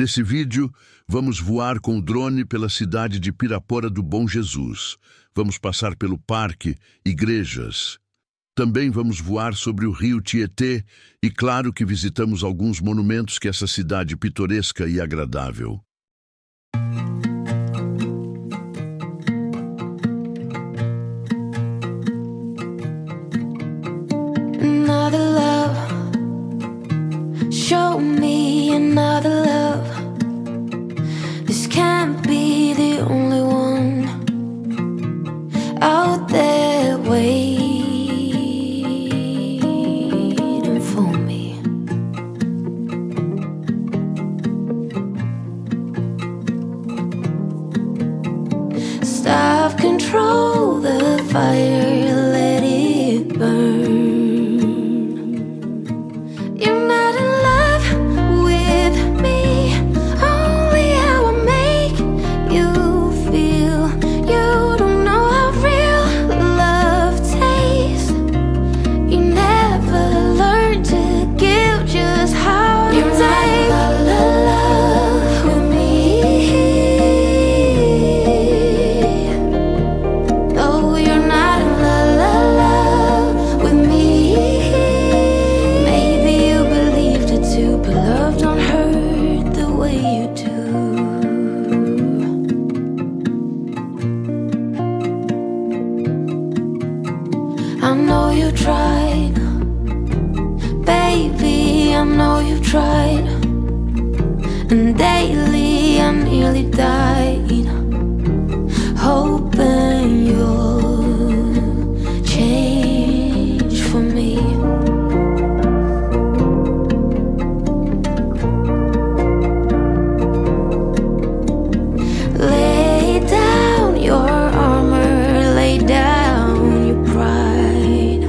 Nesse vídeo, vamos voar com o drone pela cidade de Pirapora do Bom Jesus. Vamos passar pelo parque, igrejas. Também vamos voar sobre o rio Tietê e, claro, que visitamos alguns monumentos que essa cidade pitoresca e agradável. Another love, show me another love. This can't be the only one out there waiting for me. Stop, control the fire, let it burn. I know you tried, baby, I know you tried. And daily I nearly died, hoping you'll change for me. Lay down your armor, lay down your pride.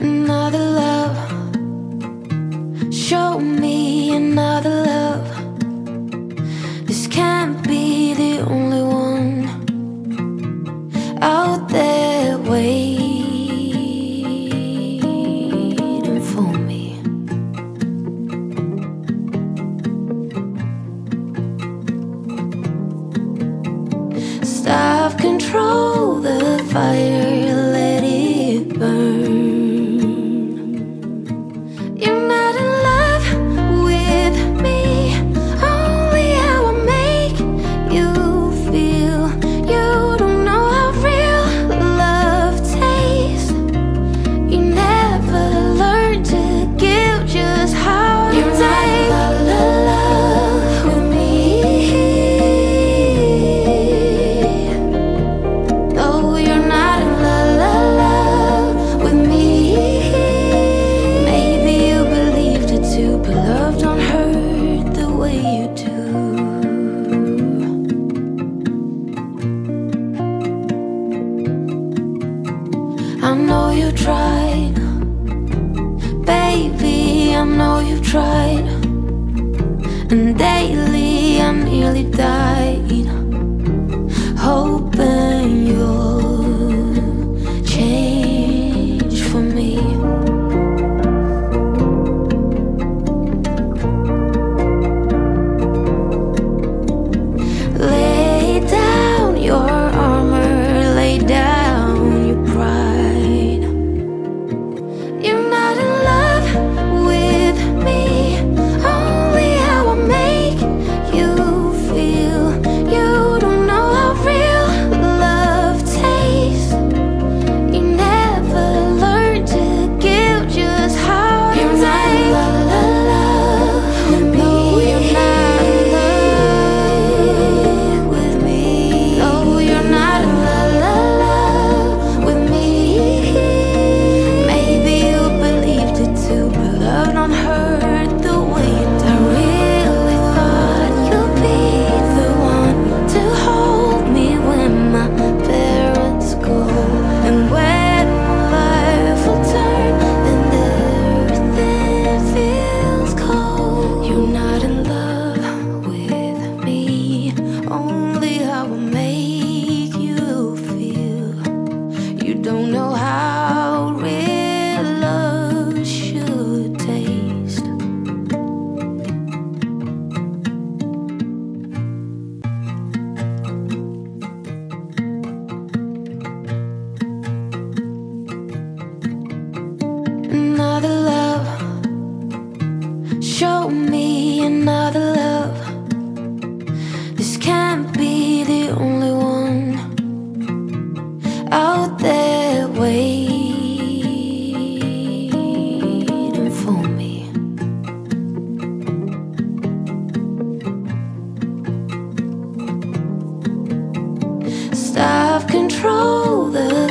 Another love, show me another love. This can't be the only one out there waiting for me. Stop, control the fire, let it burn. I know you tried, baby, I know you tried. And daily I nearly died, hoping you'll change for me.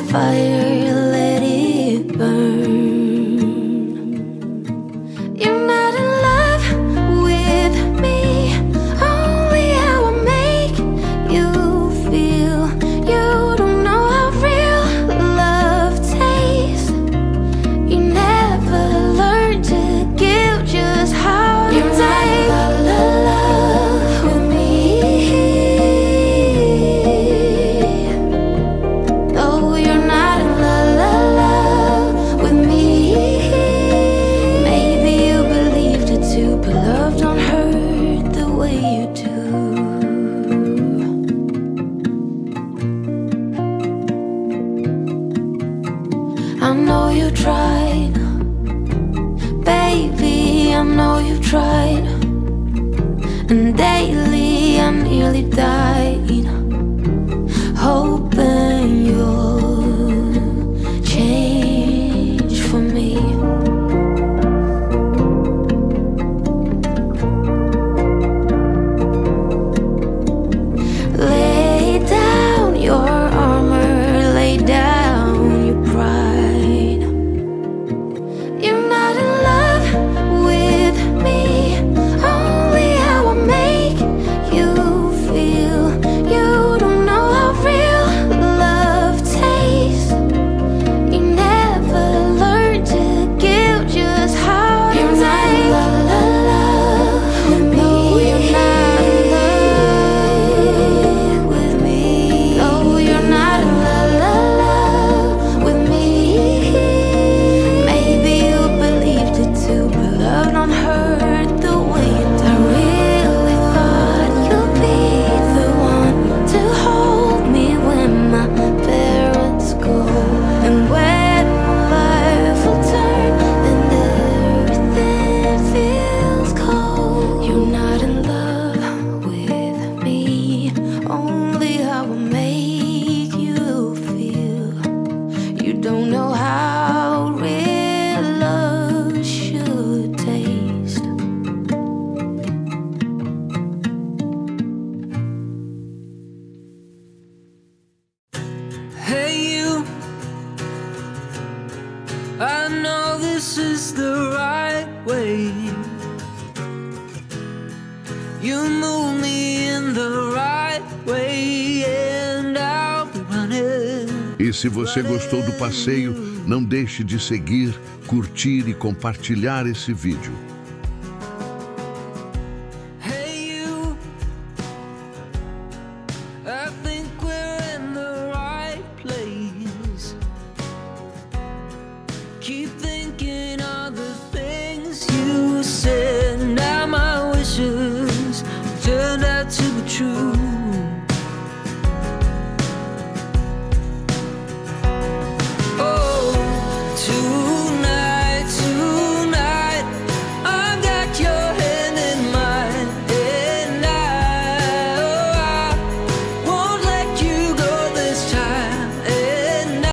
fire, let it burn. You're not in love with me, only how I make you feel. You don't know how real love tastes. You never learned to give just how to take. Love with me. No, you're not in love with me. Maybe you believed it too, but love don't hurt the way you do. I know you tried, baby, I know you tried. And daily I nearly died, hoping you'll change for me. Lay down your armor, lay down your pride. You're not in love with me, only how I make you feel. You don't know how real love tastes. You never learned to give just how to take. Love with me. No, you're not in love with me. No, you're not in love with me. Maybe you believed it too, but love don't hurt the way you do. I really thought you'd be the one to hold me when my parents go, and when life will turn and everything feels cold. You're not in love with me, only how I make you feel. You don't know how real love should taste. Hey you, I know this is the right way. You move me in the right way, and I'll be running. E se você gostou do passeio, não deixe de seguir, curtir e compartilhar esse vídeo.